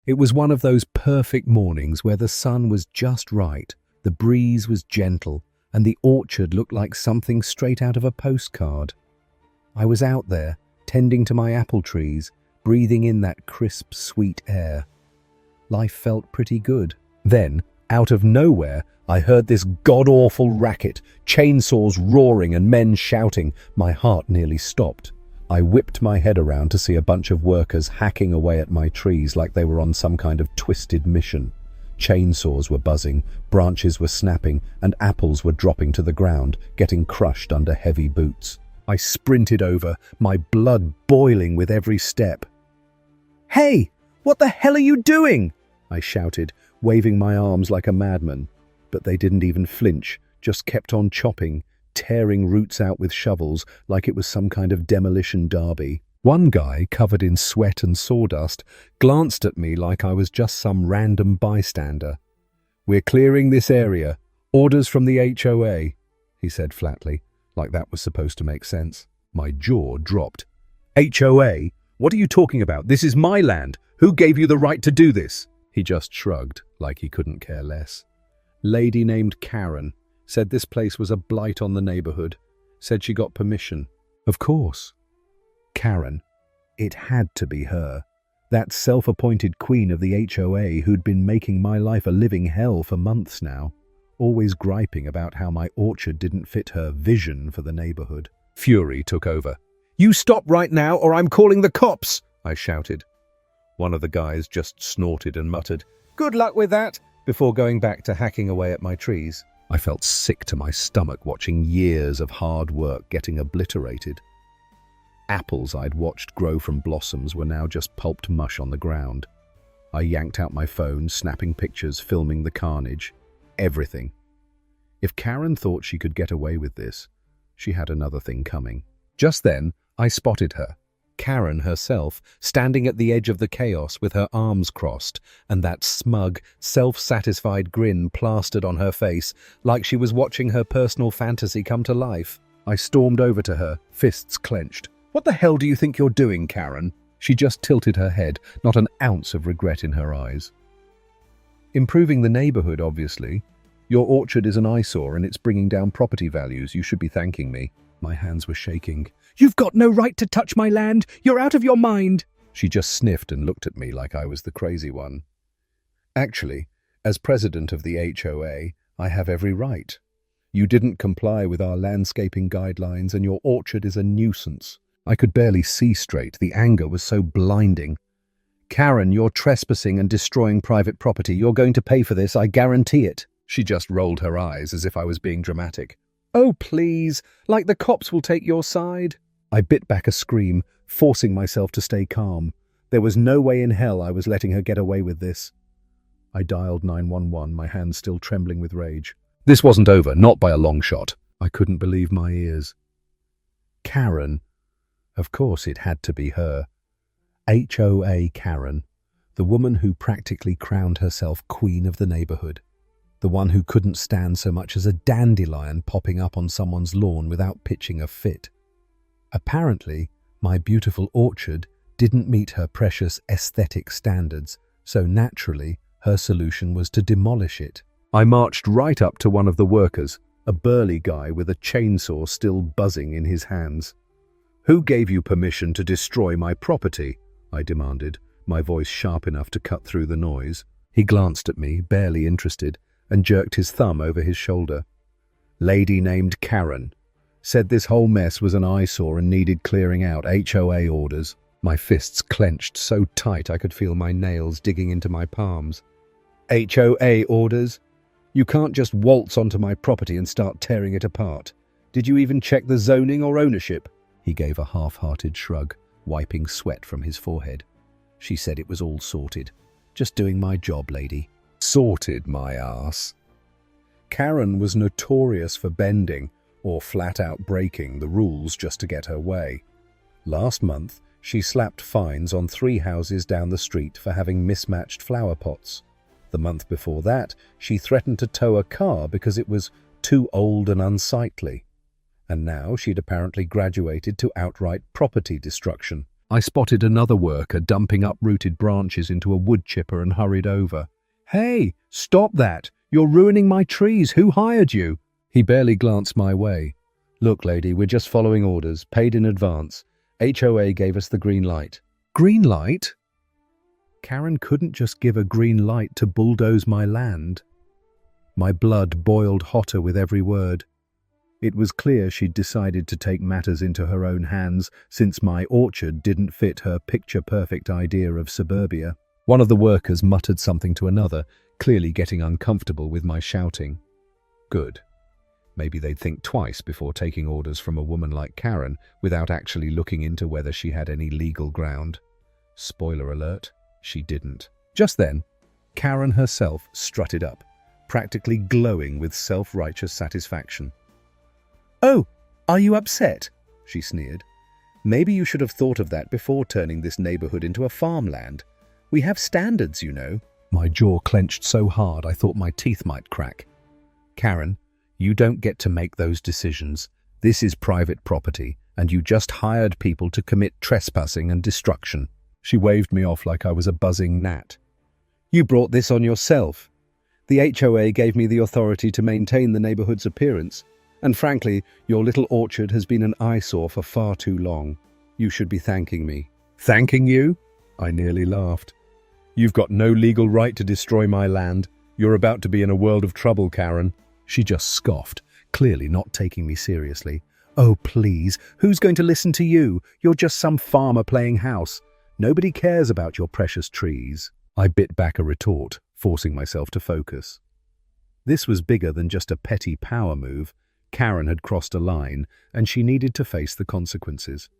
It was one of those perfect mornings where the sun was just right, the breeze was gentle, and the orchard looked like something straight out of a postcard. I was out there, tending to my apple trees, breathing in that crisp, sweet air. Life felt pretty good. Then, out of nowhere, I heard this god-awful racket, chainsaws roaring and men shouting. My heart nearly stopped. I whipped my head around to see a bunch of workers hacking away at my trees like they were on some kind of twisted mission. Chainsaws were buzzing, branches were snapping, and apples were dropping to the ground, getting crushed under heavy boots. I sprinted over, my blood boiling with every step. "Hey, what the hell are you doing?" I shouted, waving my arms like a madman. But they didn't even flinch, just kept on chopping, tearing roots out with shovels like it was some kind of demolition derby. One guy, covered in sweat and sawdust, glanced at me like I was just some random bystander. "We're clearing this area. Orders from the HOA," he said flatly, like that was supposed to make sense. My jaw dropped. "HOA? What are you talking about? This is my land. Who gave you the right to do this?" He just shrugged, like he couldn't care less. "Lady named Karen. Said this place was a blight on the neighborhood. Said she got permission." Of course. Karen. It had to be her. That self-appointed queen of the HOA who'd been making my life a living hell for months now, always griping about how my orchard didn't fit her vision for the neighborhood. Fury took over. "You stop right now or I'm calling the cops!" I shouted. One of the guys just snorted and muttered, "Good luck with that," before going back to hacking away at my trees. I felt sick to my stomach watching years of hard work getting obliterated. Apples I'd watched grow from blossoms were now just pulped mush on the ground. I yanked out my phone, snapping pictures, filming the carnage. Everything. If Karen thought she could get away with this, she had another thing coming. Just then, I spotted her. Karen herself, standing at the edge of the chaos with her arms crossed and that smug, self-satisfied grin plastered on her face like she was watching her personal fantasy come to life. I stormed over to her, fists clenched. "What the hell do you think you're doing, Karen?" She just tilted her head, not an ounce of regret in her eyes. "Improving the neighborhood, obviously. Your orchard is an eyesore and it's bringing down property values. You should be thanking me." My hands were shaking. "You've got no right to touch my land! You're out of your mind!" She just sniffed and looked at me like I was the crazy one. "Actually, as president of the HOA, I have every right. You didn't comply with our landscaping guidelines and your orchard is a nuisance." I could barely see straight. The anger was so blinding. "Karen, you're trespassing and destroying private property. You're going to pay for this, I guarantee it." She just rolled her eyes as if I was being dramatic. "Oh, please, like the cops will take your side." I bit back a scream, forcing myself to stay calm. There was no way in hell I was letting her get away with this. I dialed 911, my hands still trembling with rage. This wasn't over, not by a long shot. I couldn't believe my ears. Karen. Of course it had to be her. HOA Karen, the woman who practically crowned herself queen of the neighborhood. The one who couldn't stand so much as a dandelion popping up on someone's lawn without pitching a fit. Apparently, my beautiful orchard didn't meet her precious aesthetic standards, so naturally, her solution was to demolish it. I marched right up to one of the workers, a burly guy with a chainsaw still buzzing in his hands. "Who gave you permission to destroy my property?" I demanded, my voice sharp enough to cut through the noise. He glanced at me, barely interested, and jerked his thumb over his shoulder. "Lady named Karen. Said this whole mess was an eyesore and needed clearing out. HOA orders." My fists clenched so tight I could feel my nails digging into my palms. "HOA orders? You can't just waltz onto my property and start tearing it apart. Did you even check the zoning or ownership?" He gave a half-hearted shrug, wiping sweat from his forehead. "She said it was all sorted. Just doing my job, lady." Sorted, my ass. Karen was notorious for bending, or flat-out breaking, the rules just to get her way. Last month, she slapped fines on 3 houses down the street for having mismatched flower pots. The month before that, she threatened to tow a car because it was too old and unsightly. And now she'd apparently graduated to outright property destruction. I spotted another worker dumping uprooted branches into a wood chipper and hurried over. "Hey, stop that! You're ruining my trees! Who hired you?" He barely glanced my way. "Look, lady, we're just following orders, paid in advance. HOA gave us the green light." Green light? Karen couldn't just give a green light to bulldoze my land. My blood boiled hotter with every word. It was clear she'd decided to take matters into her own hands since my orchard didn't fit her picture-perfect idea of suburbia. One of the workers muttered something to another, clearly getting uncomfortable with my shouting. Good. Maybe they'd think twice before taking orders from a woman like Karen without actually looking into whether she had any legal ground. Spoiler alert, she didn't. Just then, Karen herself strutted up, practically glowing with self-righteous satisfaction. "Oh, are you upset?" she sneered. "Maybe you should have thought of that before turning this neighborhood into a farmland. We have standards, you know." My jaw clenched so hard I thought my teeth might crack. "Karen, you don't get to make those decisions. This is private property, and you just hired people to commit trespassing and destruction." She waved me off like I was a buzzing gnat. "You brought this on yourself. The HOA gave me the authority to maintain the neighborhood's appearance. And frankly, your little orchard has been an eyesore for far too long. You should be thanking me." "Thanking you?" I nearly laughed. "You've got no legal right to destroy my land. You're about to be in a world of trouble, Karen." She just scoffed, clearly not taking me seriously. "Oh, please, who's going to listen to you? You're just some farmer playing house. Nobody cares about your precious trees." I bit back a retort, forcing myself to focus. This was bigger than just a petty power move. Karen had crossed a line, and she needed to face the consequences.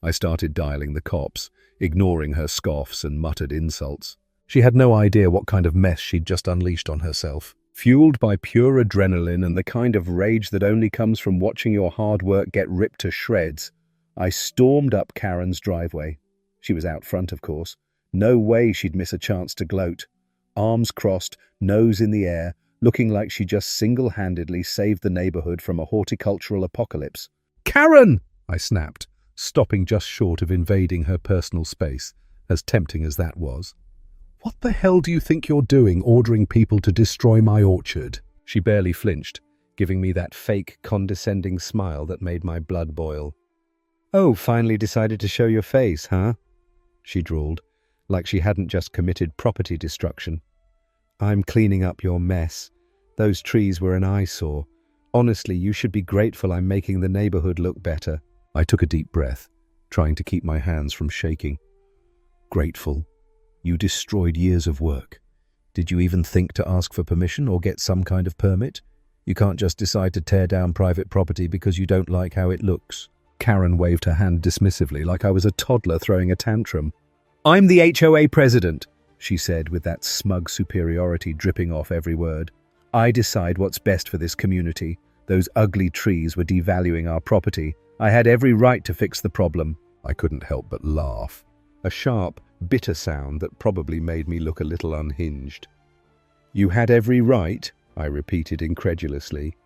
I started dialing the cops, ignoring her scoffs and muttered insults. She had no idea what kind of mess she'd just unleashed on herself. Fueled by pure adrenaline and the kind of rage that only comes from watching your hard work get ripped to shreds, I stormed up Karen's driveway. She was out front, of course. No way she'd miss a chance to gloat. Arms crossed, nose in the air, looking like she just single-handedly saved the neighborhood from a horticultural apocalypse. "Karen!" I snapped, stopping just short of invading her personal space, as tempting as that was. "What the hell do you think you're doing, ordering people to destroy my orchard?" She barely flinched, giving me that fake, condescending smile that made my blood boil. "Oh, finally decided to show your face, huh?" she drawled, like she hadn't just committed property destruction. "I'm cleaning up your mess. Those trees were an eyesore. Honestly, you should be grateful I'm making the neighborhood look better." I took a deep breath, trying to keep my hands from shaking. "Grateful? You destroyed years of work. Did you even think to ask for permission or get some kind of permit? You can't just decide to tear down private property because you don't like how it looks." Karen waved her hand dismissively like I was a toddler throwing a tantrum. "I'm the HOA president," she said with that smug superiority dripping off every word. "I decide what's best for this community. Those ugly trees were devaluing our property. I had every right to fix the problem." I couldn't help but laugh. A sharp, bitter sound that probably made me look a little unhinged. "You had every right?" I repeated incredulously.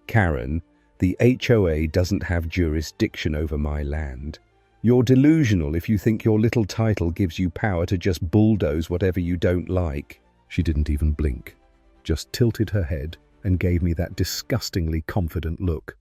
"Karen, the HOA doesn't have jurisdiction over my land. You're delusional if you think your little title gives you power to just bulldoze whatever you don't like." She didn't even blink, just tilted her head and gave me that disgustingly confident look.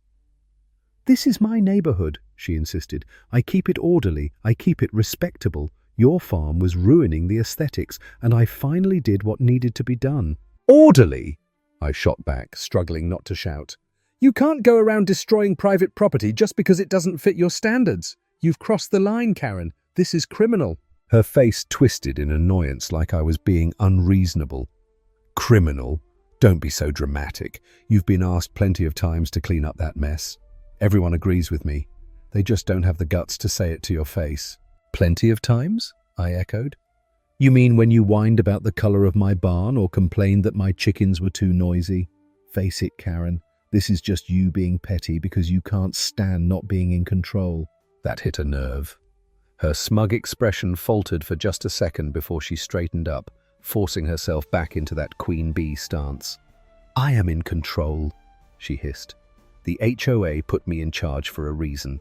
"This is my neighborhood," she insisted. "I keep it orderly, I keep it respectable. Your farm was ruining the aesthetics, and I finally did what needed to be done." "Orderly?" I shot back, struggling not to shout. "You can't go around destroying private property just because it doesn't fit your standards. You've crossed the line, Karen. This is criminal." Her face twisted in annoyance like I was being unreasonable. "Criminal? Don't be so dramatic. You've been asked plenty of times to clean up that mess. Everyone agrees with me. They just don't have the guts to say it to your face." "Plenty of times?" I echoed. "You mean when you whined about the color of my barn or complained that my chickens were too noisy? Face it, Karen, this is just you being petty because you can't stand not being in control." That hit a nerve. Her smug expression faltered for just a second before she straightened up, forcing herself back into that queen bee stance. "I am in control," she hissed. "The HOA put me in charge for a reason.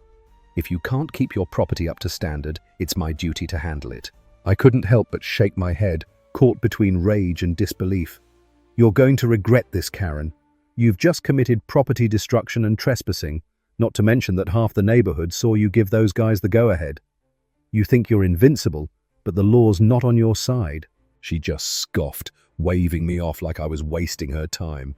If you can't keep your property up to standard, it's my duty to handle it. I couldn't help but shake my head, caught between rage and disbelief. You're going to regret this, Karen. You've just committed property destruction and trespassing, not to mention that half the neighborhood saw you give those guys the go-ahead. You think you're invincible, but the law's not on your side. She just scoffed, waving me off like I was wasting her time.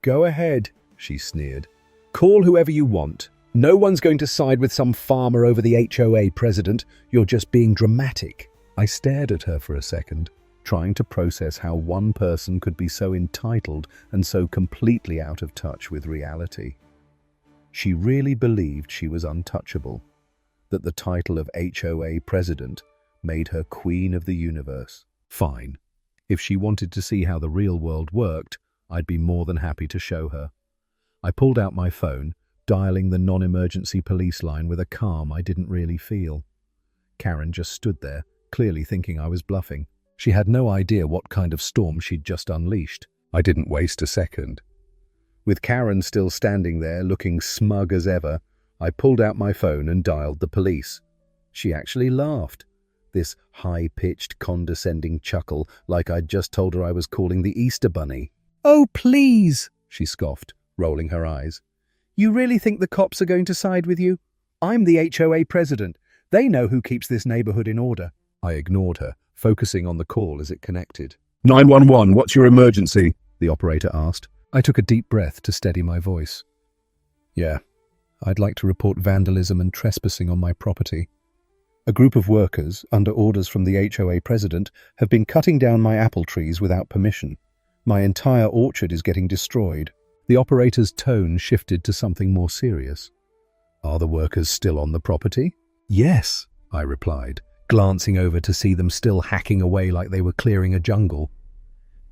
Go ahead, she sneered. Call whoever you want. No one's going to side with some farmer over the HOA president. You're just being dramatic. I stared at her for a second, trying to process how one person could be so entitled and so completely out of touch with reality. She really believed she was untouchable, that the title of HOA president made her queen of the universe. Fine. If she wanted to see how the real world worked, I'd be more than happy to show her. I pulled out my phone, dialing the non-emergency police line with a calm I didn't really feel. Karen just stood there, clearly thinking I was bluffing. She had no idea what kind of storm she'd just unleashed. I didn't waste a second. With Karen still standing there, looking smug as ever, I pulled out my phone and dialed the police. She actually laughed, this high-pitched, condescending chuckle like I'd just told her I was calling the Easter Bunny. "Oh, please," she scoffed, rolling her eyes. "You really think the cops are going to side with you? I'm the HOA president. They know who keeps this neighborhood in order." I ignored her, focusing on the call as it connected. 911, what's your emergency? The operator asked. I took a deep breath to steady my voice. Yeah, I'd like to report vandalism and trespassing on my property. A group of workers, under orders from the HOA president, have been cutting down my apple trees without permission. My entire orchard is getting destroyed. The operator's tone shifted to something more serious. Are the workers still on the property? Yes, I replied, glancing over to see them still hacking away like they were clearing a jungle.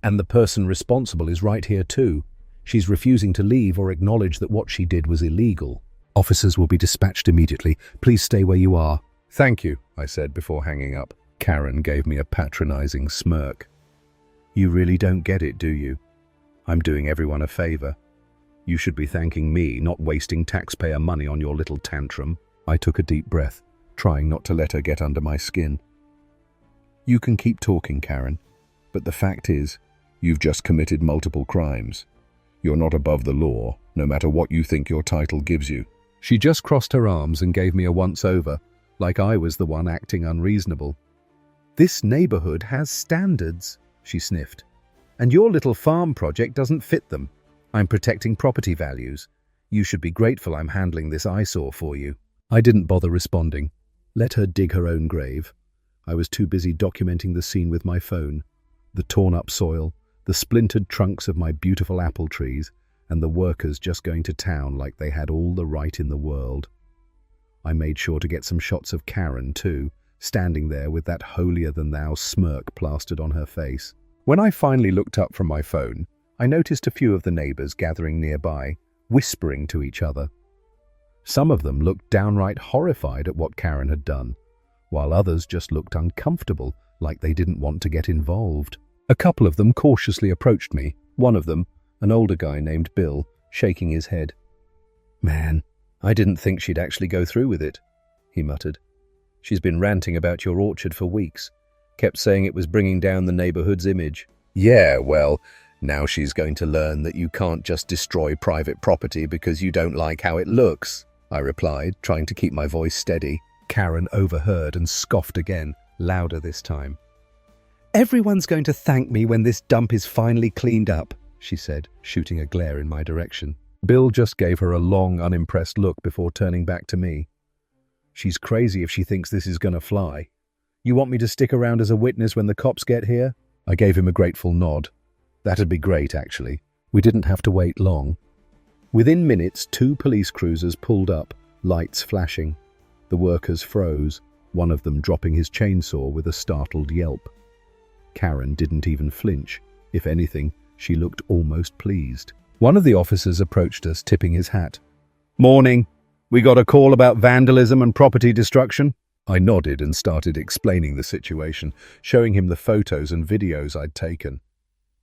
And the person responsible is right here too. She's refusing to leave or acknowledge that what she did was illegal. Officers will be dispatched immediately. Please stay where you are. Thank you, I said before hanging up. Karen gave me a patronizing smirk. You really don't get it, do you? I'm doing everyone a favor. You should be thanking me, not wasting taxpayer money on your little tantrum. I took a deep breath, trying not to let her get under my skin. You can keep talking, Karen, but the fact is, you've just committed multiple crimes. You're not above the law, no matter what you think your title gives you. She just crossed her arms and gave me a once-over, like I was the one acting unreasonable. This neighborhood has standards, she sniffed, and your little farm project doesn't fit them. I'm protecting property values. You should be grateful I'm handling this eyesore for you. I didn't bother responding. Let her dig her own grave. I was too busy documenting the scene with my phone. The torn-up soil, the splintered trunks of my beautiful apple trees, and the workers just going to town like they had all the right in the world. I made sure to get some shots of Karen, too, standing there with that holier-than-thou smirk plastered on her face. When I finally looked up from my phone, I noticed a few of the neighbors gathering nearby, whispering to each other. Some of them looked downright horrified at what Karen had done, while others just looked uncomfortable, like they didn't want to get involved. A couple of them cautiously approached me, one of them, an older guy named Bill, shaking his head. Man, I didn't think she'd actually go through with it, he muttered. She's been ranting about your orchard for weeks, kept saying it was bringing down the neighborhood's image. Yeah, well, now she's going to learn that you can't just destroy private property because you don't like how it looks, I replied, trying to keep my voice steady. Karen overheard and scoffed again, louder this time. Everyone's going to thank me when this dump is finally cleaned up, she said, shooting a glare in my direction. Bill just gave her a long, unimpressed look before turning back to me. She's crazy if she thinks this is going to fly. You want me to stick around as a witness when the cops get here? I gave him a grateful nod. That'd be great, actually. We didn't have to wait long. Within minutes, 2 police cruisers pulled up, lights flashing. The workers froze, one of them dropping his chainsaw with a startled yelp. Karen didn't even flinch. If anything, she looked almost pleased. One of the officers approached us, tipping his hat. Morning. We got a call about vandalism and property destruction? I nodded and started explaining the situation, showing him the photos and videos I'd taken.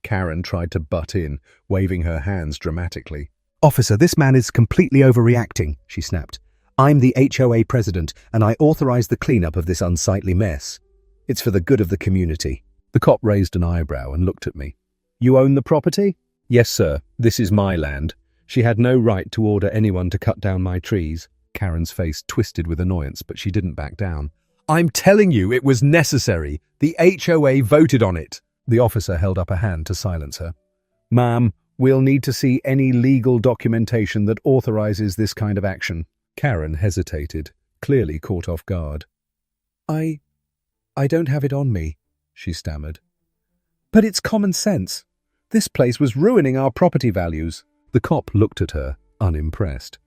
Karen tried to butt in, waving her hands dramatically. Officer, this man is completely overreacting, she snapped. I'm the HOA president, and I authorize the cleanup of this unsightly mess. It's for the good of the community." The cop raised an eyebrow and looked at me. "You own the property?" "Yes, sir. This is my land. She had no right to order anyone to cut down my trees." Karen's face twisted with annoyance, but she didn't back down. "I'm telling you, it was necessary. The HOA voted on it." The officer held up a hand to silence her. "Ma'am, we'll need to see any legal documentation that authorizes this kind of action." Karen hesitated, clearly caught off guard. I don't have it on me," she stammered. "But it's common sense. This place was ruining our property values." The cop looked at her, unimpressed.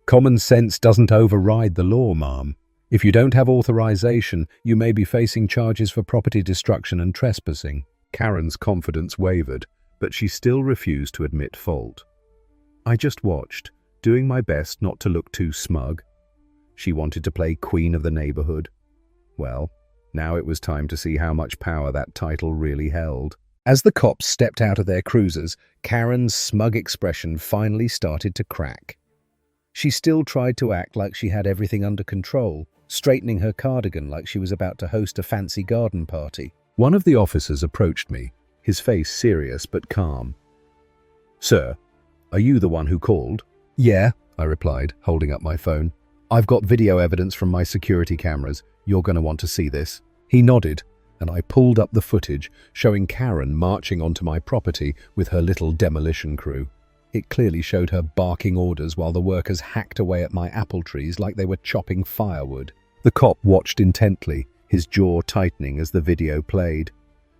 "Common sense doesn't override the law, ma'am. If you don't have authorization, you may be facing charges for property destruction and trespassing." Karen's confidence wavered, but she still refused to admit fault. I just watched, doing my best not to look too smug. She wanted to play queen of the neighborhood. Well, now it was time to see how much power that title really held. As the cops stepped out of their cruisers, Karen's smug expression finally started to crack. She still tried to act like she had everything under control, straightening her cardigan like she was about to host a fancy garden party. One of the officers approached me, his face serious but calm. "Sir, are you the one who called?" "Yeah," I replied, holding up my phone. "I've got video evidence from my security cameras. You're going to want to see this." He nodded, and I pulled up the footage showing Karen marching onto my property with her little demolition crew. It clearly showed her barking orders while the workers hacked away at my apple trees like they were chopping firewood. The cop watched intently, his jaw tightening as the video played.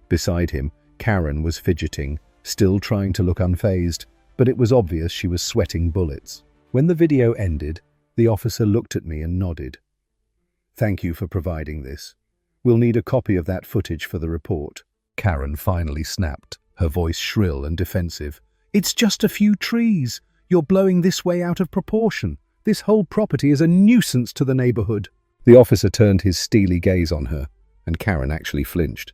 Beside him, Karen was fidgeting, still trying to look unfazed, but it was obvious she was sweating bullets. When the video ended, the officer looked at me and nodded. "Thank you for providing this. We'll need a copy of that footage for the report." Karen finally snapped, her voice shrill and defensive. "It's just a few trees. You're blowing this way out of proportion. This whole property is a nuisance to the neighborhood." The officer turned his steely gaze on her, and Karen actually flinched.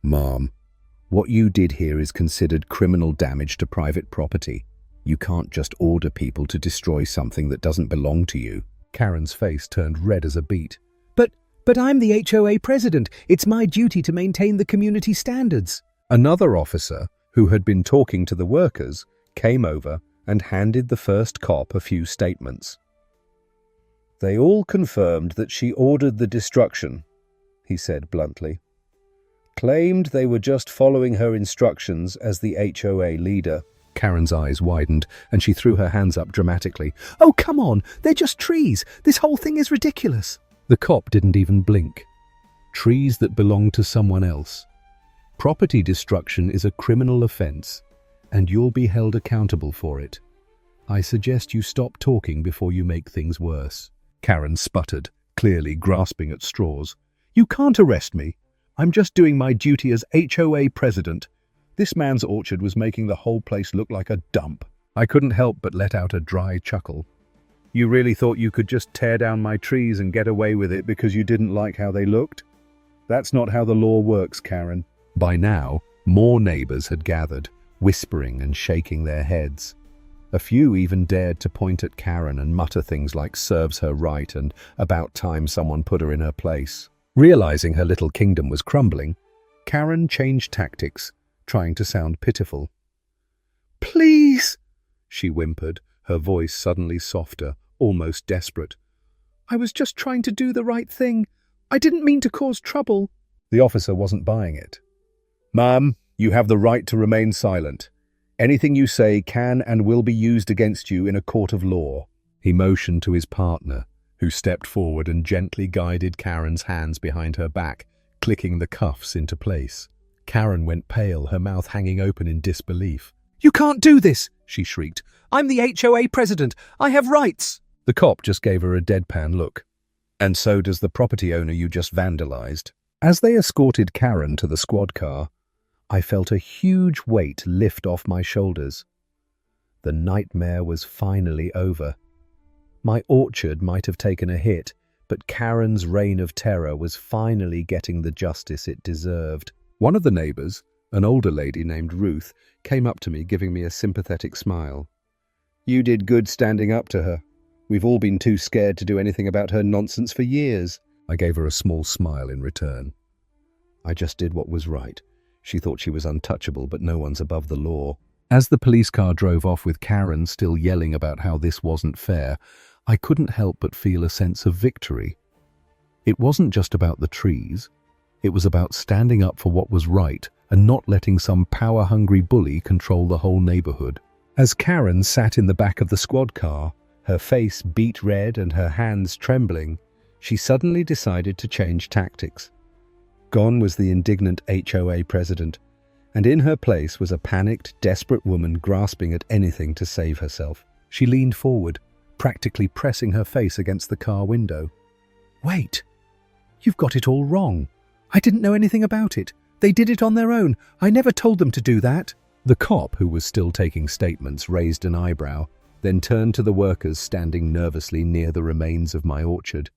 "Ma'am, what you did here is considered criminal damage to private property. You can't just order people to destroy something that doesn't belong to you." Karen's face turned red as a beet. But I'm the HOA president. It's my duty to maintain the community standards." Another officer, who had been talking to the workers, came over and handed the first cop a few statements. "They all confirmed that she ordered the destruction," he said bluntly. "Claimed they were just following her instructions as the HOA leader." Karen's eyes widened, and she threw her hands up dramatically. "Oh, come on! They're just trees! This whole thing is ridiculous!" The cop didn't even blink. Trees that belong to someone else. Property destruction is a criminal offense, and you'll be held accountable for it. I suggest you stop talking before you make things worse." Karen sputtered, clearly grasping at straws. "You can't arrest me. I'm just doing my duty as HOA president. This man's orchard was making the whole place look like a dump." I couldn't help but let out a dry chuckle. "You really thought you could just tear down my trees and get away with it because you didn't like how they looked? That's not how the law works, Karen." By now, more neighbors had gathered, whispering and shaking their heads. A few even dared to point at Karen and mutter things like "serves her right" and "about time someone put her in her place." Realizing her little kingdom was crumbling, Karen changed tactics, trying to sound pitiful. "Please," she whimpered, her voice suddenly softer, almost desperate. "I was just trying to do the right thing. I didn't mean to cause trouble." The officer wasn't buying it. "Ma'am, you have the right to remain silent. Anything you say can and will be used against you in a court of law." He motioned to his partner, who stepped forward and gently guided Karen's hands behind her back, clicking the cuffs into place. Karen went pale, her mouth hanging open in disbelief. "You can't do this!" she shrieked. "I'm the HOA president. I have rights." The cop just gave her a deadpan look. "And so does the property owner you just vandalized." As they escorted Karen to the squad car, I felt a huge weight lift off my shoulders. The nightmare was finally over. My orchard might have taken a hit, but Karen's reign of terror was finally getting the justice it deserved. One of the neighbors, an older lady named Ruth, came up to me, giving me a sympathetic smile. "You did good standing up to her. We've all been too scared to do anything about her nonsense for years." I gave her a small smile in return. I just did what was right. She thought she was untouchable, but no one's above the law. As the police car drove off with Karen still yelling about how this wasn't fair, I couldn't help but feel a sense of victory. It wasn't just about the trees. It was about standing up for what was right and not letting some power-hungry bully control the whole neighborhood. As Karen sat in the back of the squad car, her face beet red and her hands trembling, she suddenly decided to change tactics. Gone was the indignant HOA president, and in her place was a panicked, desperate woman grasping at anything to save herself. She leaned forward, practically pressing her face against the car window. "Wait! You've got it all wrong. I didn't know anything about it. They did it on their own. I never told them to do that." The cop, who was still taking statements, raised an eyebrow, then turned to the workers standing nervously near the remains of my orchard.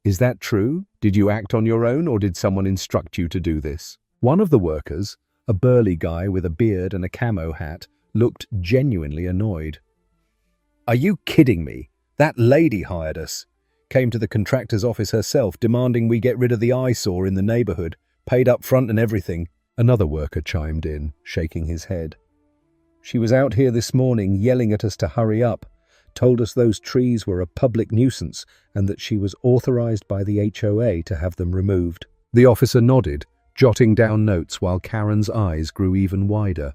"Is that true? Did you act on your own, or did someone instruct you to do this?" One of the workers, a burly guy with a beard and a camo hat, looked genuinely annoyed. "Are you kidding me? That lady hired us. Came to the contractor's office herself, demanding we get rid of the eyesore in the neighborhood, paid up front and everything." Another worker chimed in, shaking his head. "She was out here this morning yelling at us to hurry up, told us those trees were a public nuisance and that she was authorized by the HOA to have them removed." The officer nodded, jotting down notes while Karen's eyes grew even wider.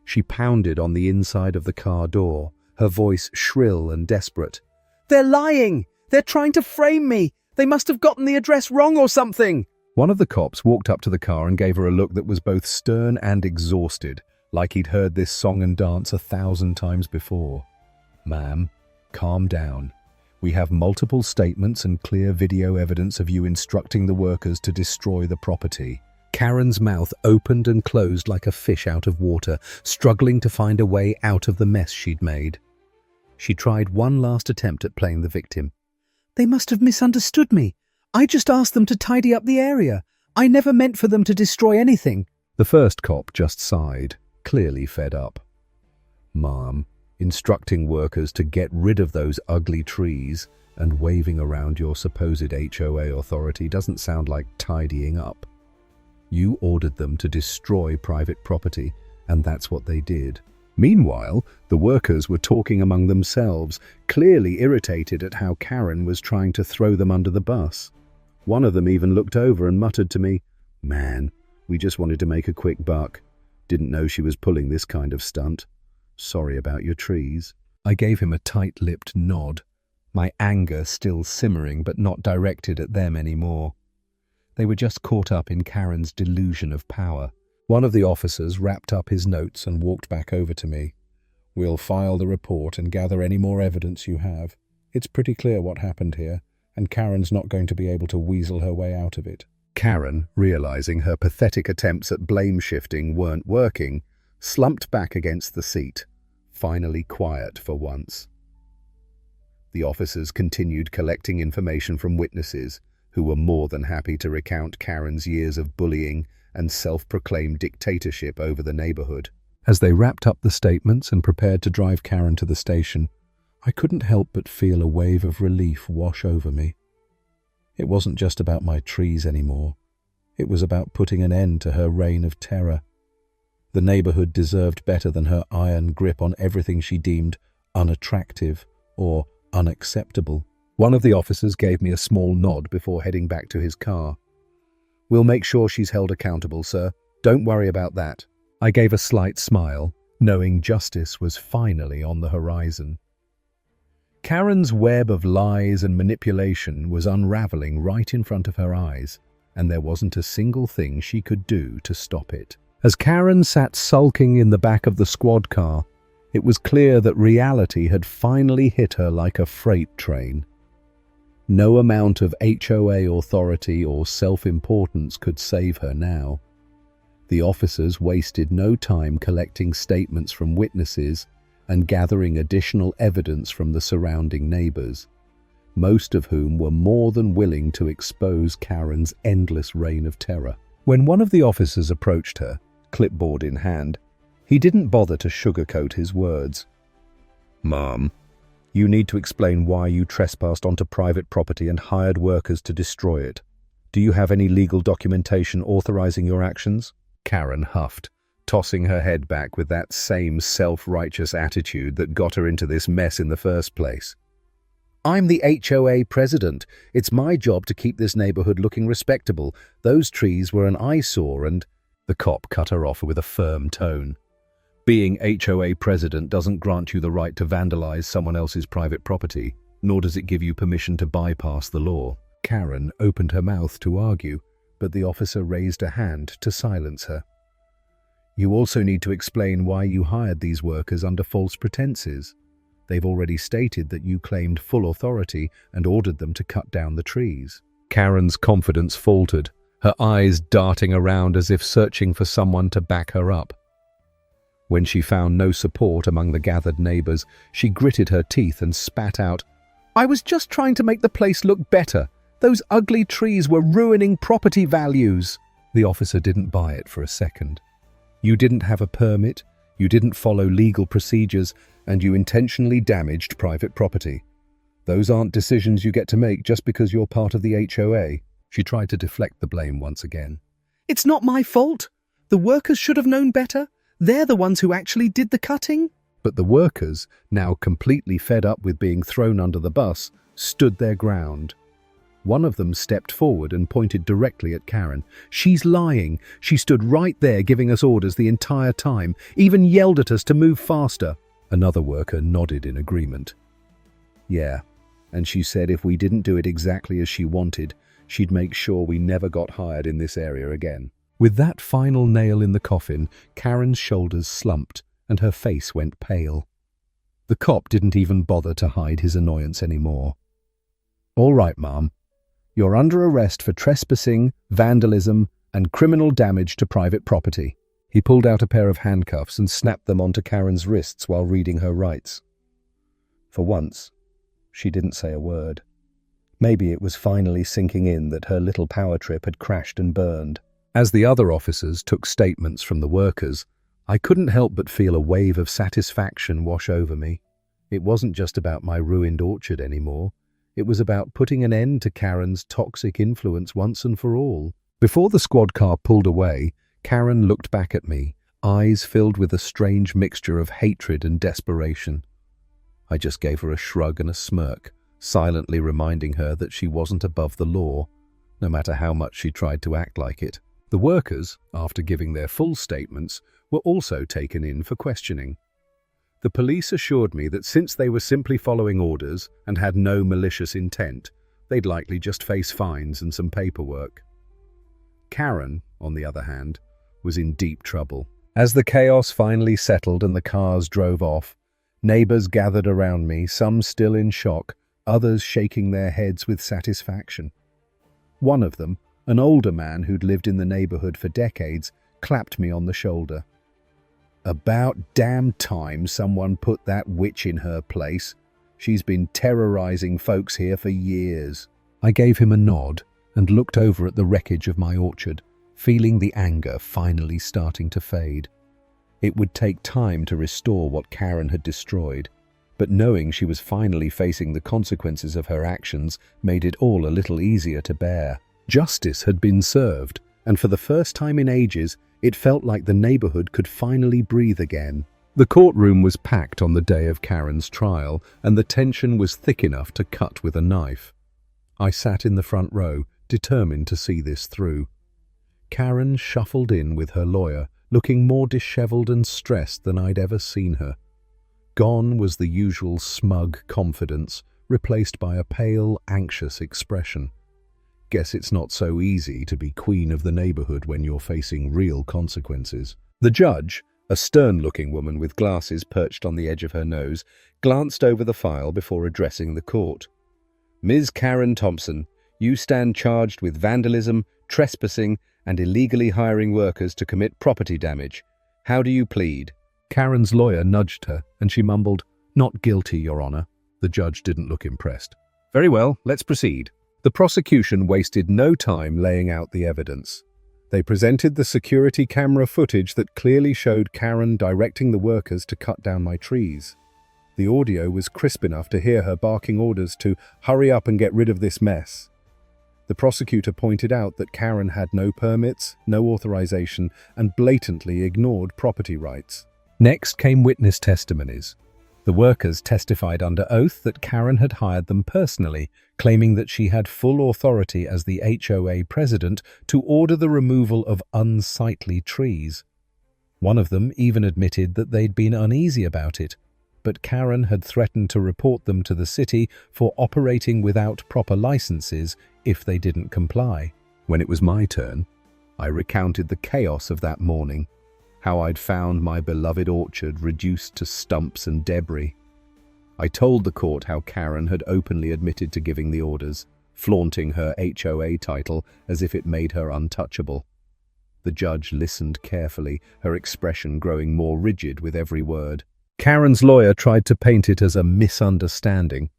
She pounded on the inside of the car door, her voice shrill and desperate. "They're lying! They're trying to frame me! They must have gotten the address wrong or something!" One of the cops walked up to the car and gave her a look that was both stern and exhausted, like he'd heard this song and dance 1,000 times before. "Ma'am, calm down. We have multiple statements and clear video evidence of you instructing the workers to destroy the property." Karen's mouth opened and closed like a fish out of water, struggling to find a way out of the mess she'd made. She tried one last attempt at playing the victim. "They must have misunderstood me. I just asked them to tidy up the area. I never meant for them to destroy anything." The first cop just sighed, clearly fed up. "Ma'am, instructing workers to get rid of those ugly trees and waving around your supposed HOA authority doesn't sound like tidying up. You ordered them to destroy private property, and that's what they did." Meanwhile, the workers were talking among themselves, clearly irritated at how Karen was trying to throw them under the bus. One of them even looked over and muttered to me, "Man, we just wanted to make a quick buck. Didn't know she was pulling this kind of stunt. Sorry about your trees." I gave him a tight-lipped nod, my anger still simmering but not directed at them anymore. They were just caught up in Karen's delusion of power. One of the officers wrapped up his notes and walked back over to me. "We'll file the report and gather any more evidence you have. It's pretty clear what happened here, and Karen's not going to be able to weasel her way out of it." Karen, realizing her pathetic attempts at blame-shifting weren't working, slumped back against the seat, finally quiet for once. The officers continued collecting information from witnesses, who were more than happy to recount Karen's years of bullying and self-proclaimed dictatorship over the neighborhood. As they wrapped up the statements and prepared to drive Karen to the station, I couldn't help but feel a wave of relief wash over me. It wasn't just about my trees anymore. It was about putting an end to her reign of terror. The neighborhood deserved better than her iron grip on everything she deemed unattractive or unacceptable. One of the officers gave me a small nod before heading back to his car. "We'll make sure she's held accountable, sir. Don't worry about that." I gave a slight smile, knowing justice was finally on the horizon. Karen's web of lies and manipulation was unraveling right in front of her eyes, and there wasn't a single thing she could do to stop it. As Karen sat sulking in the back of the squad car, it was clear that reality had finally hit her like a freight train. No amount of HOA authority or self-importance could save her now. The officers wasted no time collecting statements from witnesses and gathering additional evidence from the surrounding neighbors, most of whom were more than willing to expose Karen's endless reign of terror. When one of the officers approached her, clipboard in hand, he didn't bother to sugarcoat his words. "Ma'am, You need to explain why you trespassed onto private property and hired workers to destroy it. Do you have any legal documentation authorizing your actions? Karen huffed, tossing her head back with that same self-righteous attitude that got her into this mess in the first place. I'm the HOA president. It's my job to keep this neighborhood looking respectable. Those trees were an eyesore and... The cop cut her off with a firm tone. Being HOA president doesn't grant you the right to vandalize someone else's private property, nor does it give you permission to bypass the law. Karen opened her mouth to argue, but the officer raised a hand to silence her. You also need to explain why you hired these workers under false pretenses. They've already stated that you claimed full authority and ordered them to cut down the trees. Karen's confidence faltered, her eyes darting around as if searching for someone to back her up. When she found no support among the gathered neighbors, she gritted her teeth and spat out, "I was just trying to make the place look better. Those ugly trees were ruining property values." The officer didn't buy it for a second. You didn't have a permit, you didn't follow legal procedures, and you intentionally damaged private property. Those aren't decisions you get to make just because you're part of the HOA. She tried to deflect the blame once again. "It's not my fault. The workers should have known better. They're the ones who actually did the cutting." But the workers, now completely fed up with being thrown under the bus, stood their ground. One of them stepped forward and pointed directly at Karen. "She's lying. She stood right there giving us orders the entire time, even yelled at us to move faster." Another worker nodded in agreement. "Yeah, and she said if we didn't do it exactly as she wanted, she'd make sure we never got hired in this area again." With that final nail in the coffin, Karen's shoulders slumped and her face went pale. The cop didn't even bother to hide his annoyance anymore. "All right, Ma'am. You're under arrest for trespassing, vandalism, and criminal damage to private property." He pulled out a pair of handcuffs and snapped them onto Karen's wrists while reading her rights. For once, she didn't say a word. Maybe it was finally sinking in that her little power trip had crashed and burned. As the other officers took statements from the workers, I couldn't help but feel a wave of satisfaction wash over me. It wasn't just about my ruined orchard anymore. It was about putting an end to Karen's toxic influence once and for all. Before the squad car pulled away, Karen looked back at me, eyes filled with a strange mixture of hatred and desperation. I just gave her a shrug and a smirk, silently reminding her that she wasn't above the law, no matter how much she tried to act like it. The workers, after giving their full statements, were also taken in for questioning. The police assured me that since they were simply following orders and had no malicious intent, they'd likely just face fines and some paperwork. Karen, on the other hand, was in deep trouble. As the chaos finally settled and the cars drove off, neighbors gathered around me, some still in shock, others shaking their heads with satisfaction. One of them, an older man who'd lived in the neighborhood for decades, clapped me on the shoulder. "About damn time someone put that witch in her place. She's been terrorizing folks here for years." I gave him a nod and looked over at the wreckage of my orchard, feeling the anger finally starting to fade. It would take time to restore what Karen had destroyed, but knowing she was finally facing the consequences of her actions made it all a little easier to bear. Justice had been served, and for the first time in ages, it felt like the neighborhood could finally breathe again. The courtroom was packed on the day of Karen's trial, and the tension was thick enough to cut with a knife. I sat in the front row, determined to see this through. Karen shuffled in with her lawyer, looking more disheveled and stressed than I'd ever seen her. Gone was the usual smug confidence, replaced by a pale, anxious expression. Guess it's not so easy to be queen of the neighborhood when you're facing real consequences. The judge, a stern-looking woman with glasses perched on the edge of her nose, glanced over the file before addressing the court. "Ms. Karen Thompson, you stand charged with vandalism, trespassing, and illegally hiring workers to commit property damage. How do you plead?" Karen's lawyer nudged her, and she mumbled, "Not guilty, Your Honor." The judge didn't look impressed. "Very well, let's proceed." The prosecution wasted no time laying out the evidence. They presented the security camera footage that clearly showed Karen directing the workers to cut down my trees. The audio was crisp enough to hear her barking orders to hurry up and get rid of this mess. The prosecutor pointed out that Karen had no permits, no authorization, and blatantly ignored property rights. Next came witness testimonies. The workers testified under oath that Karen had hired them personally, claiming that she had full authority as the HOA president to order the removal of unsightly trees. One of them even admitted that they'd been uneasy about it, but Karen had threatened to report them to the city for operating without proper licenses if they didn't comply. When it was my turn, I recounted the chaos of that morning, how I'd found my beloved orchard reduced to stumps and debris. I told the court how Karen had openly admitted to giving the orders, flaunting her HOA title as if it made her untouchable. The judge listened carefully, her expression growing more rigid with every word. Karen's lawyer tried to paint it as a misunderstanding,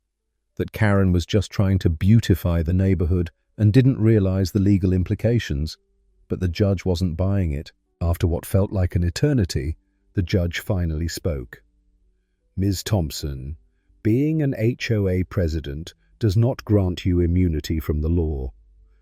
that Karen was just trying to beautify the neighborhood and didn't realize the legal implications, but the judge wasn't buying it. After what felt like an eternity, the judge finally spoke. "Ms. Thompson, being an HOA president does not grant you immunity from the law.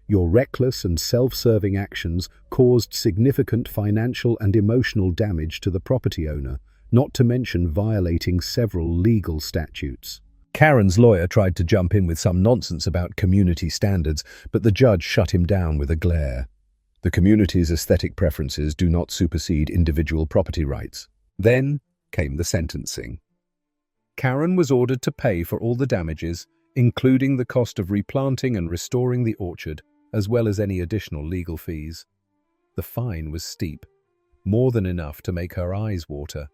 Your reckless and self-serving actions caused significant financial and emotional damage to the property owner, not to mention violating several legal statutes." Karen's lawyer tried to jump in with some nonsense about community standards, but the judge shut him down with a glare. "The community's aesthetic preferences do not supersede individual property rights." Then came the sentencing. Karen was ordered to pay for all the damages, including the cost of replanting and restoring the orchard, as well as any additional legal fees. The fine was steep, more than enough to make her eyes water.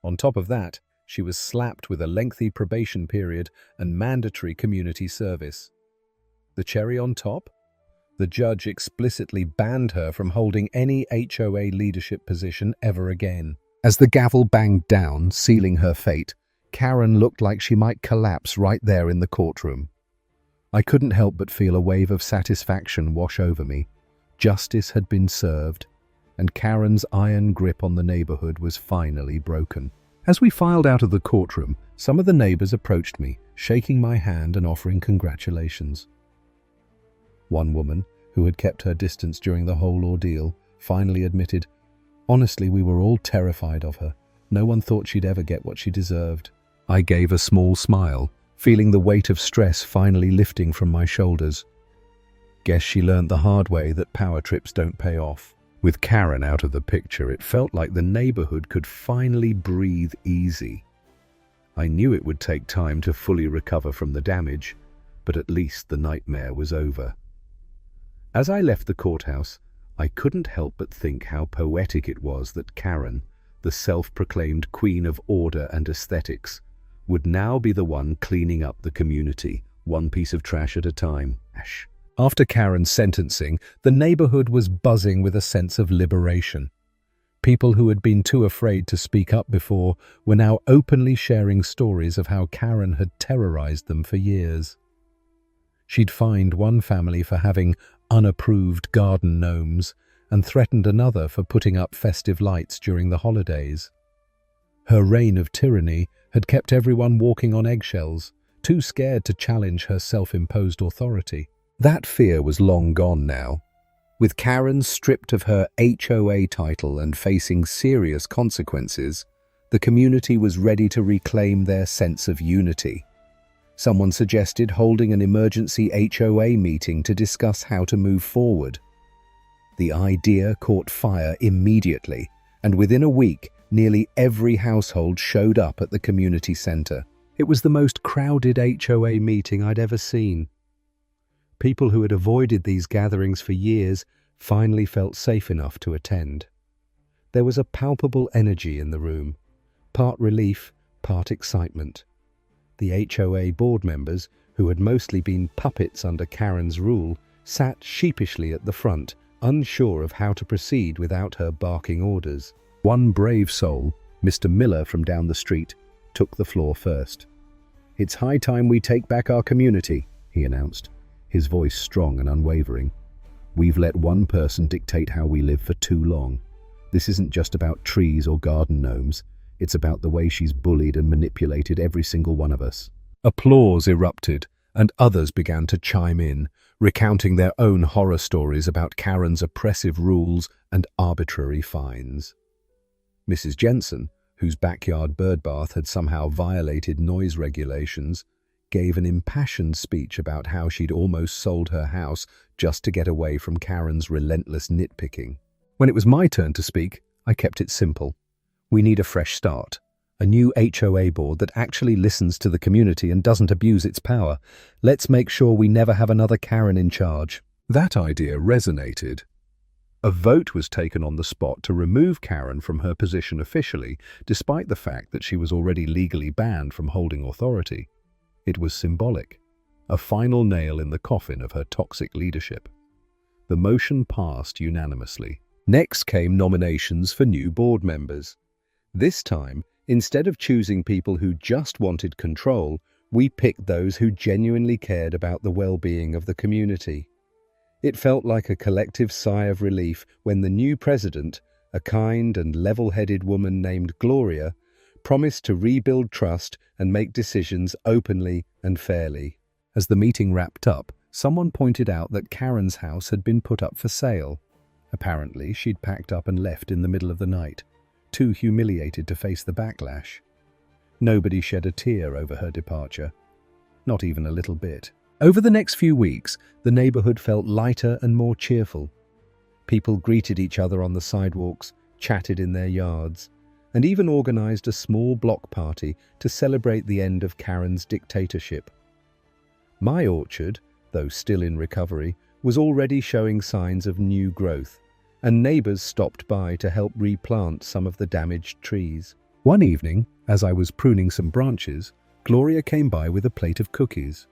On top of that, she was slapped with a lengthy probation period and mandatory community service. The cherry on top? The judge explicitly banned her from holding any HOA leadership position ever again. As the gavel banged down, sealing her fate, Karen looked like she might collapse right there in the courtroom. I couldn't help but feel a wave of satisfaction wash over me. Justice had been served, and Karen's iron grip on the neighborhood was finally broken. As we filed out of the courtroom, some of the neighbors approached me, shaking my hand and offering congratulations. One woman, who had kept her distance during the whole ordeal, finally admitted, "Honestly, we were all terrified of her. No one thought she'd ever get what she deserved." I gave a small smile, feeling the weight of stress finally lifting from my shoulders. Guess she learned the hard way that power trips don't pay off. With Karen out of the picture, it felt like the neighborhood could finally breathe easy. I knew it would take time to fully recover from the damage, but at least the nightmare was over. As I left the courthouse, I couldn't help but think how poetic it was that Karen, the self-proclaimed queen of order and aesthetics, would now be the one cleaning up the community, one piece of trash at a time. After Karen's sentencing, the neighborhood was buzzing with a sense of liberation. People who had been too afraid to speak up before were now openly sharing stories of how Karen had terrorized them for years. She'd fined one family for having unapproved garden gnomes and threatened another for putting up festive lights during the holidays. Her reign of tyranny had kept everyone walking on eggshells, too scared to challenge her self-imposed authority. That fear was long gone now. With Karen stripped of her HOA title and facing serious consequences, the community was ready to reclaim their sense of unity. Someone suggested holding an emergency HOA meeting to discuss how to move forward. The idea caught fire immediately, and within a week, nearly every household showed up at the community center. It was the most crowded HOA meeting I'd ever seen. People who had avoided these gatherings for years finally felt safe enough to attend. There was a palpable energy in the room, part relief, part excitement. The HOA board members, who had mostly been puppets under Karen's rule, sat sheepishly at the front, unsure of how to proceed without her barking orders. One brave soul, Mr. Miller from down the street, took the floor first. "It's high time we take back our community," he announced, his voice strong and unwavering. "We've let one person dictate how we live for too long. This isn't just about trees or garden gnomes. It's about the way she's bullied and manipulated every single one of us." Applause erupted, and others began to chime in, recounting their own horror stories about Karen's oppressive rules and arbitrary fines. Mrs. Jensen, whose backyard birdbath had somehow violated noise regulations, gave an impassioned speech about how she'd almost sold her house just to get away from Karen's relentless nitpicking. When it was my turn to speak, I kept it simple. We need a fresh start. A new HOA board that actually listens to the community and doesn't abuse its power. Let's make sure we never have another Karen in charge. That idea resonated. A vote was taken on the spot to remove Karen from her position officially, despite the fact that she was already legally banned from holding authority. It was symbolic, a final nail in the coffin of her toxic leadership. The motion passed unanimously. Next came nominations for new board members. This time, instead of choosing people who just wanted control, we picked those who genuinely cared about the well-being of the community. It felt like a collective sigh of relief when the new president, a kind and level-headed woman named Gloria, promised to rebuild trust and make decisions openly and fairly. As the meeting wrapped up, someone pointed out that Karen's house had been put up for sale. Apparently, she'd packed up and left in the middle of the night, too humiliated to face the backlash. Nobody shed a tear over her departure, not even a little bit. Over the next few weeks, the neighborhood felt lighter and more cheerful. People greeted each other on the sidewalks, chatted in their yards, and even organized a small block party to celebrate the end of Karen's dictatorship. My orchard, though still in recovery, was already showing signs of new growth, and neighbors stopped by to help replant some of the damaged trees. One evening, as I was pruning some branches, Gloria came by with a plate of cookies.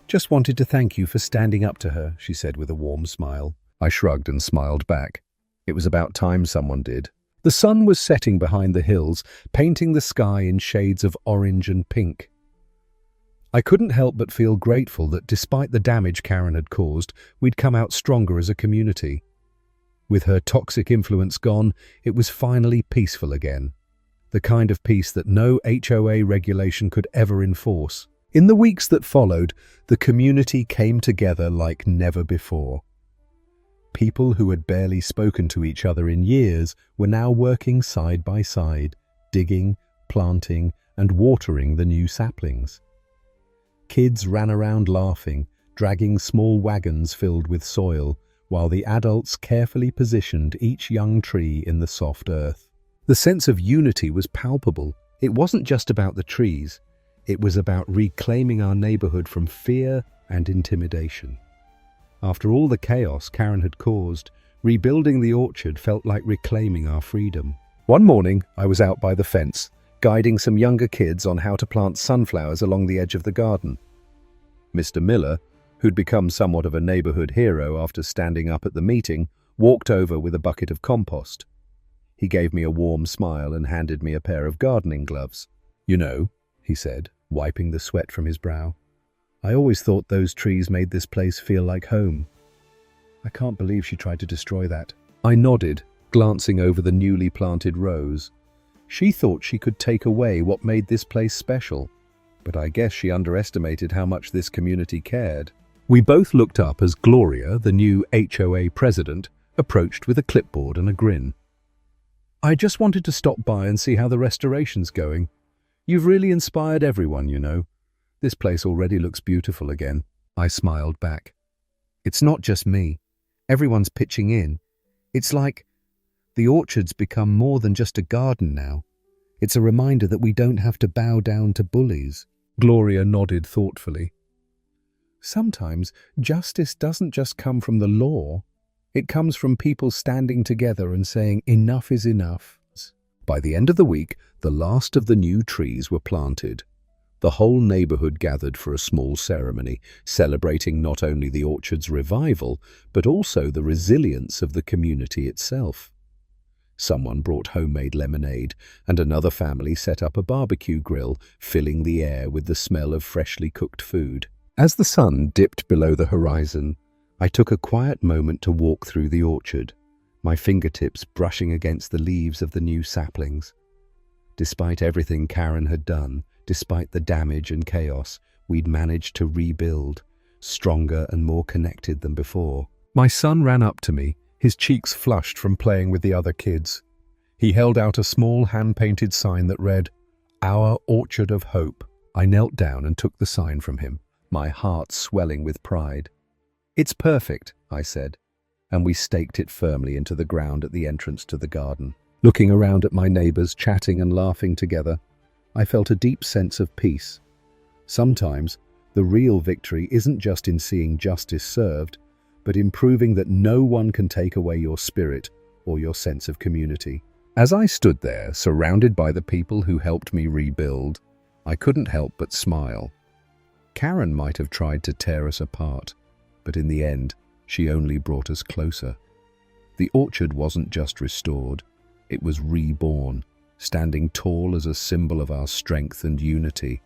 "Just wanted to thank you for standing up to her," she said with a warm smile. I shrugged and smiled back. It was about time someone did. The sun was setting behind the hills, painting the sky in shades of orange and pink. I couldn't help but feel grateful that despite the damage Karen had caused, we'd come out stronger as a community. With her toxic influence gone, it was finally peaceful again. The kind of peace that no HOA regulation could ever enforce. In the weeks that followed, the community came together like never before. People who had barely spoken to each other in years were now working side by side, digging, planting, and watering the new saplings. Kids ran around laughing, dragging small wagons filled with soil, while the adults carefully positioned each young tree in the soft earth. The sense of unity was palpable. It wasn't just about the trees. It was about reclaiming our neighborhood from fear and intimidation. After all the chaos Karen had caused, rebuilding the orchard felt like reclaiming our freedom. One morning, I was out by the fence, guiding some younger kids on how to plant sunflowers along the edge of the garden. Mr. Miller, who'd become somewhat of a neighborhood hero after standing up at the meeting, walked over with a bucket of compost. He gave me a warm smile and handed me a pair of gardening gloves. "You know," he said, wiping the sweat from his brow, "I always thought those trees made this place feel like home. I can't believe she tried to destroy that." I nodded, glancing over the newly planted rows. She thought she could take away what made this place special, but I guess she underestimated how much this community cared. We both looked up as Gloria, the new HOA president, approached with a clipboard and a grin. "I just wanted to stop by and see how the restoration's going. You've really inspired everyone, you know. This place already looks beautiful again." I smiled back. "It's not just me. Everyone's pitching in. It's like the orchard's become more than just a garden now. It's a reminder that we don't have to bow down to bullies." Gloria nodded thoughtfully. "Sometimes justice doesn't just come from the law. It comes from people standing together and saying enough is enough." By the end of the week, the last of the new trees were planted. The whole neighborhood gathered for a small ceremony, celebrating not only the orchard's revival, but also the resilience of the community itself. Someone brought homemade lemonade, and another family set up a barbecue grill, filling the air with the smell of freshly cooked food. As the sun dipped below the horizon, I took a quiet moment to walk through the orchard, my fingertips brushing against the leaves of the new saplings. Despite everything Karen had done, despite the damage and chaos, we'd managed to rebuild, stronger and more connected than before. My son ran up to me, his cheeks flushed from playing with the other kids. He held out a small hand-painted sign that read, "Our Orchard of Hope." I knelt down and took the sign from him, my heart swelling with pride. "It's perfect," I said, and we staked it firmly into the ground at the entrance to the garden. Looking around at my neighbors, chatting and laughing together, I felt a deep sense of peace. Sometimes, the real victory isn't just in seeing justice served, but in proving that no one can take away your spirit or your sense of community. As I stood there, surrounded by the people who helped me rebuild, I couldn't help but smile. Karen might have tried to tear us apart, but in the end, she only brought us closer. The orchard wasn't just restored, it was reborn, standing tall as a symbol of our strength and unity.